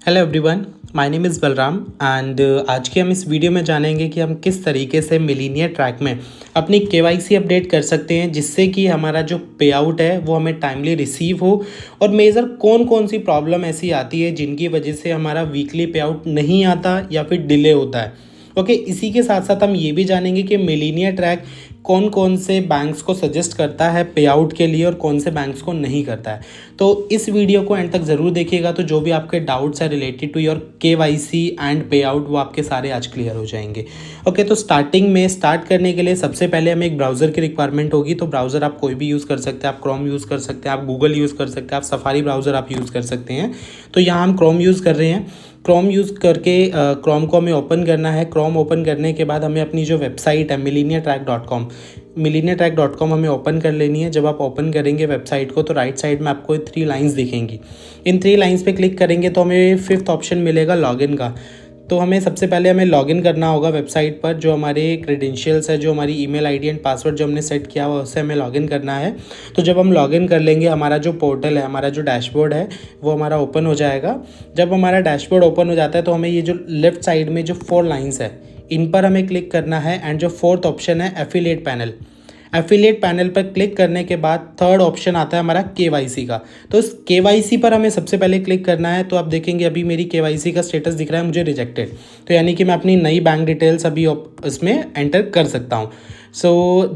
Hello everyone, my name is Balram and आज के हम इस वीडियो में जानेंगे कि हम किस तरीके से मिलीनियर ट्रैक में अपनी केवाईसी अपडेट कर सकते हैं जिससे कि हमारा जो पे आउट है वो हमें टाइमली रिसीव हो। और मेजर कौन कौन सी प्रॉब्लम ऐसी आती है जिनकी वजह से हमारा वीकली पे आउट नहीं आता या फिर डिले होता है। ओके, इसी के साथ साथ हम ये भी जानेंगे कि मिलीनियर ट्रैक कौन कौन से बैंक्स को सजेस्ट करता है पे आउट के लिए और कौन से बैंक्स को नहीं करता है। तो इस वीडियो को एंड तक ज़रूर देखिएगा, तो जो भी आपके डाउट्स है related to your KYC and payout वो आपके सारे आज क्लियर हो जाएंगे। ओके, तो स्टार्ट करने के लिए सबसे पहले हमें एक ब्राउज़र की रिक्वायरमेंट होगी। तो ब्राउज़र आप कोई भी यूज़ कर सकते हैं, आप क्रोम यूज़ कर सकते हैं, आप गूगल यूज़ कर सकते हैं, आप सफारी ब्राउज़र आप यूज़ कर सकते हैं। तो यहाँ हम क्रोम यूज़ कर रहे हैं। क्रोम यूज़ करके क्रोम को हमें ओपन करना है। क्रोम ओपन करने के बाद हमें अपनी जो वेबसाइट है millenniatrack.com हमें ओपन कर लेनी है। जब आप ओपन करेंगे वेबसाइट को तो राइट साइड में आपको 3 लाइंस दिखेंगी। इन 3 लाइंस पे क्लिक करेंगे तो हमें 5th ऑप्शन मिलेगा लॉगिन का। तो हमें सबसे पहले हमें लॉगिन करना होगा वेबसाइट पर। जो हमारे क्रेडेंशियल्स है, जो हमारी ईमेल आईडी एंड पासवर्ड जो हमने सेट किया हुआ उससे हमें लॉगिन करना है। तो जब हम लॉगिन कर लेंगे हमारा जो पोर्टल है, हमारा जो डैशबोर्ड है वो हमारा ओपन हो जाएगा। जब हमारा डैशबोर्ड ओपन हो जाता है तो हमें ये जो लेफ्ट साइड में जो 4 लाइन्स है इन पर हमें क्लिक करना है। एंड जो 4th ऑप्शन है एफिलिएट पैनल पर क्लिक करने के बाद 3rd ऑप्शन आता है हमारा केवाईसी का। तो इस केवाईसी पर हमें सबसे पहले क्लिक करना है। तो आप देखेंगे अभी मेरी केवाईसी का स्टेटस दिख रहा है मुझे रिजेक्टेड, तो यानी कि मैं अपनी नई बैंक डिटेल्स अभी इसमें एंटर कर सकता हूँ।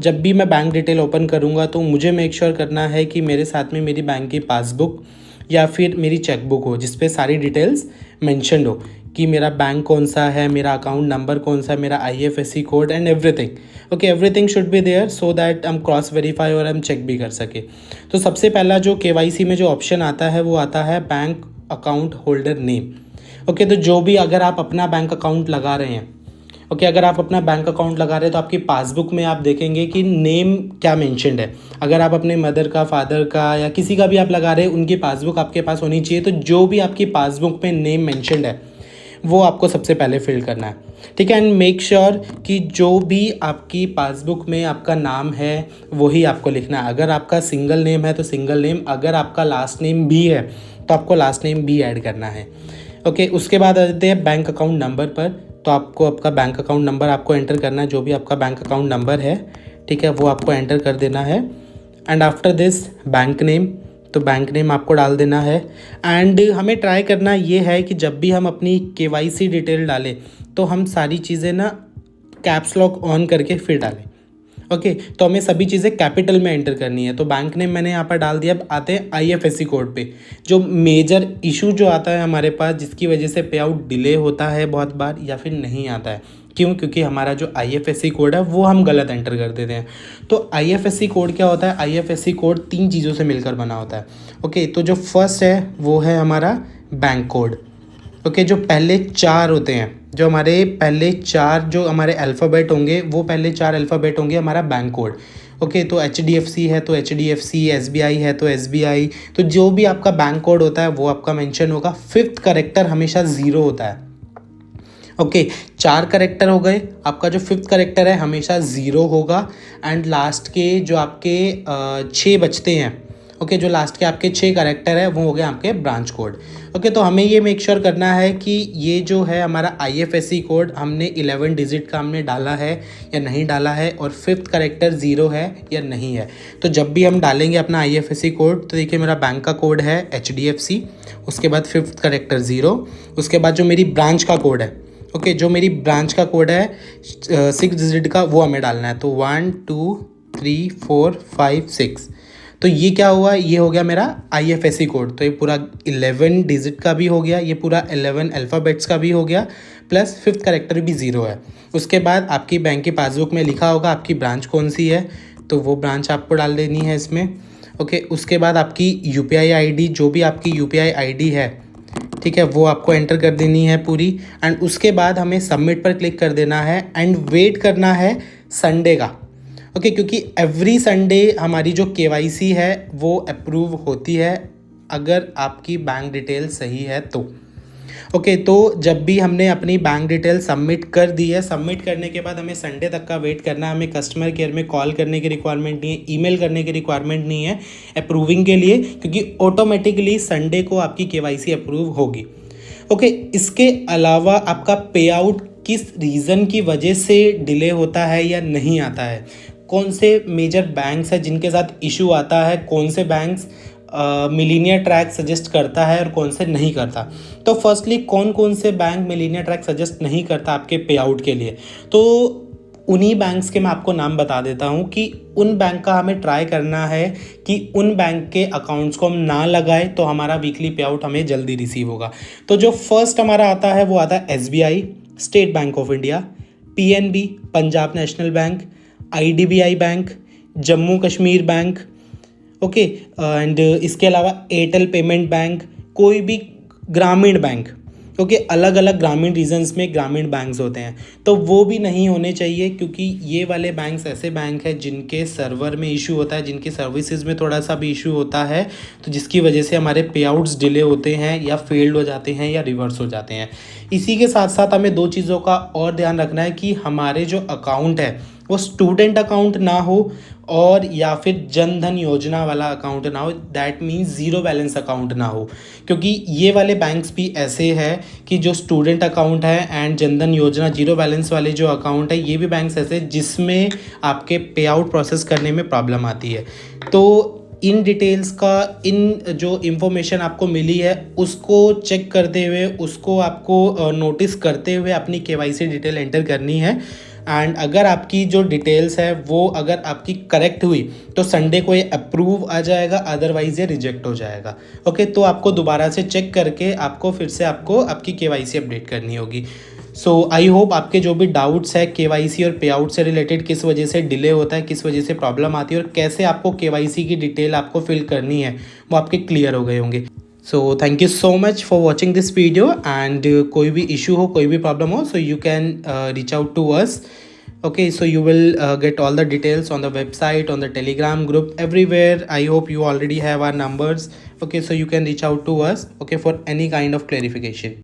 जब भी मैं बैंक डिटेल ओपन करूँगा तो मुझे मेक श्योर करना है कि मेरे साथ में मेरी बैंक की पासबुक या फिर मेरी चेकबुक हो जिस पे सारी डिटेल्स मेंशन्ड हो कि मेरा बैंक कौन सा है, मेरा अकाउंट नंबर कौन सा है, मेरा IFSC code and everything. Okay, everything should be there so that हम क्रॉस वेरीफाई और हम चेक भी कर सके। तो सबसे पहला जो केवाईसी में जो ऑप्शन आता है वो आता है bank account holder name. Okay, तो जो भी अगर आप अपना बैंक अकाउंट लगा रहे हैं, अगर आप अपना बैंक अकाउंट लगा रहे हैं तो आपकी पासबुक में आप देखेंगे कि नेम क्या मेंशन्ड है। अगर आप अपने मदर का, फादर का या किसी का भी आप लगा रहे हैं उनकी पासबुक आपके पास होनी चाहिए। तो जो भी आपकी पासबुक में नेम मेंशन्ड है वो आपको सबसे पहले फिल करना है, ठीक है। एंड मेक श्योर कि जो भी आपकी पासबुक में आपका नाम है वही आपको लिखना है। अगर आपका सिंगल नेम है तो सिंगल नेम, अगर आपका लास्ट नेम भी है तो आपको लास्ट नेम भी ऐड करना है। ओके, उसके बाद आ जाते हैं बैंक अकाउंट नंबर पर। तो आपको आपका बैंक अकाउंट नंबर आपको एंटर करना है, जो भी आपका बैंक अकाउंट नंबर है, ठीक है, वो आपको एंटर कर देना है। And after this bank name, तो बैंक नेम आपको डाल देना है। एंड हमें ट्राई करना ये है कि जब भी हम अपनी केवाईसी डिटेल डालें तो हम सारी चीज़ें ना कैप्स लॉक ऑन करके फिर डालें। ओके, तो हमें सभी चीज़ें कैपिटल में एंटर करनी है। तो बैंक नेम मैंने यहाँ पर डाल दिया। अब आते हैं IFSC कोड पे। जो मेजर इशू जो आता है हमारे पास जिसकी वजह से पे आउट डिले होता है बहुत बार या फिर नहीं आता है, क्यों? क्योंकि हमारा जो IFSC कोड है वो हम गलत एंटर कर देते हैं। तो IFSC कोड क्या होता है? IFSC कोड 3 चीज़ों से मिलकर बना होता है। ओके, तो जो फर्स्ट है वो है हमारा बैंक कोड। ओके, जो पहले 4 होते हैं, जो हमारे पहले 4 जो हमारे अल्फ़ाबेट होंगे वो पहले 4 अल्फ़ाबेट होंगे हमारा बैंक कोड। ओके, तो HDFC है तो HDFC, SBI है तो SBI। तो जो भी आपका बैंक कोड होता है वो आपका मेंशन होगा। 5th करेक्टर हमेशा 0 होता है। ओके, 4 करेक्टर हो गए, आपका जो 5th करेक्टर है हमेशा 0 होगा। एंड लास्ट के जो आपके 6 बचते हैं, ओके, जो लास्ट के आपके 6 करेक्टर है वो हो गए आपके ब्रांच कोड। ओके, तो हमें ये मेक श्योर करना है कि ये जो है हमारा IFSC कोड हमने 11 डिजिट का हमने डाला है या नहीं डाला है, और 5th करेक्टर 0 है या नहीं है। तो जब भी हम डालेंगे अपना IFSC कोड तो देखिए मेरा बैंक का कोड है HDFC, उसके बाद 5th करेक्टर 0, उसके बाद जो मेरी ब्रांच का कोड है, ओके, जो मेरी ब्रांच का कोड है 6 डिजिट का वो हमें डालना है। तो 1 2 3 4 5 6। तो ये क्या हुआ? ये हो गया मेरा IFSC कोड। तो ये पूरा 11 डिजिट का भी हो गया, ये पूरा 11 अल्फ़ाबेट्स का भी हो गया, प्लस 5th करेक्टर भी 0 है। उसके बाद आपकी बैंक की पासबुक में लिखा होगा आपकी ब्रांच कौन सी है, तो वो ब्रांच आपको डाल देनी है इसमें। ओके, उसके बाद आपकी UPI ID, जो भी आपकी UPI ID है, ठीक है, वो आपको एंटर कर देनी है पूरी। एंड उसके बाद हमें सबमिट पर क्लिक कर देना है एंड वेट करना है संडे का। ओके, क्योंकि एवरी संडे हमारी जो केवाईसी है वो अप्रूव होती है अगर आपकी बैंक डिटेल सही है तो। ओके, तो जब भी हमने अपनी बैंक डिटेल सबमिट कर दी है, सबमिट करने के बाद हमें संडे तक का वेट करना है। हमें कस्टमर केयर में कॉल करने की रिक्वायरमेंट नहीं है, ईमेल करने की रिक्वायरमेंट नहीं है अप्रूविंग के लिए, क्योंकि ऑटोमेटिकली संडे को आपकी केवाईसी अप्रूव होगी। ओके, इसके अलावा आपका पे आउट किस रीज़न की वजह से डिले होता है या नहीं आता है, कौन से मेजर बैंक्स हैं जिनके साथ इशू आता है, कौन से बैंक्स मिलीनियर ट्रैक सजेस्ट करता है और कौन से नहीं करता। तो फर्स्टली कौन कौन से बैंक मिलीनियर ट्रैक सजेस्ट नहीं करता आपके पे आउट के लिए, तो उन्हीं बैंक्स के मैं आपको नाम बता देता हूँ कि उन बैंक का हमें ट्राई करना है कि उन बैंक के अकाउंट्स को हम ना लगाए तो हमारा वीकली पे आउट हमें जल्दी रिसीव होगा। तो जो फर्स्ट हमारा आता है वो आता है SBI, state bank of India, PNB, Punjab national bank, IDBI bank, Jammu Kashmir bank, okay, and इसके अलावा एयरटेल पेमेंट बैंक, कोई भी ग्रामीण बैंक, क्योंकि अलग अलग ग्रामीण रीजन्स में ग्रामीण बैंक्स होते हैं, तो वो भी नहीं होने चाहिए, क्योंकि ये वाले बैंक्स ऐसे बैंक हैं जिनके सर्वर में इशू होता है, जिनकी सर्विसेज में थोड़ा सा भी इशू होता है, तो जिसकी वजह से हमारे पे आउट्स डिले होते हैं या फेल्ड हो जाते हैं या रिवर्स हो जाते हैं। इसी के साथ साथ हमें दो चीज़ों का और ध्यान रखना है कि हमारे जो अकाउंट है वो स्टूडेंट अकाउंट ना हो और या फिर जन धन योजना वाला अकाउंट ना हो, that means zero balance account ना हो, क्योंकि ये वाले बैंक्स भी ऐसे हैं कि जो स्टूडेंट अकाउंट है एंड जन धन योजना जीरो बैलेंस वाले जो अकाउंट है, ये भी बैंक्स ऐसे जिसमें आपके पे आउट प्रोसेस करने में प्रॉब्लम आती है। तो इन डिटेल्स का, इन जो इन्फॉर्मेशन आपको मिली है उसको चेक करते हुए, उसको आपको नोटिस करते हुए अपनी KYC डिटेल एंटर करनी है। एंड अगर आपकी जो डिटेल्स है वो अगर आपकी करेक्ट हुई तो संडे को ये अप्रूव आ जाएगा, अदरवाइज ये रिजेक्ट हो जाएगा। ओके, तो आपको दोबारा से चेक करके आपको फिर से आपको आपकी KYC अपडेट करनी होगी। सो आई होप आपके जो भी डाउट्स है KYC और पे आउट से रिलेटेड, किस वजह से डिले होता है, किस वजह से प्रॉब्लम आती है और कैसे आपको KYC की डिटेल आपको फिल करनी है, वो आपके क्लियर हो गए होंगे। So thank you so much for watching this video and कोई भी इशू हो, कोई भी प्रॉब्लम हो, so you can reach out to us. Okay, so you will get all the details on the website, on the Telegram group, everywhere. I hope you already have our numbers. Okay, so you can reach out to us, okay, for any kind of clarification.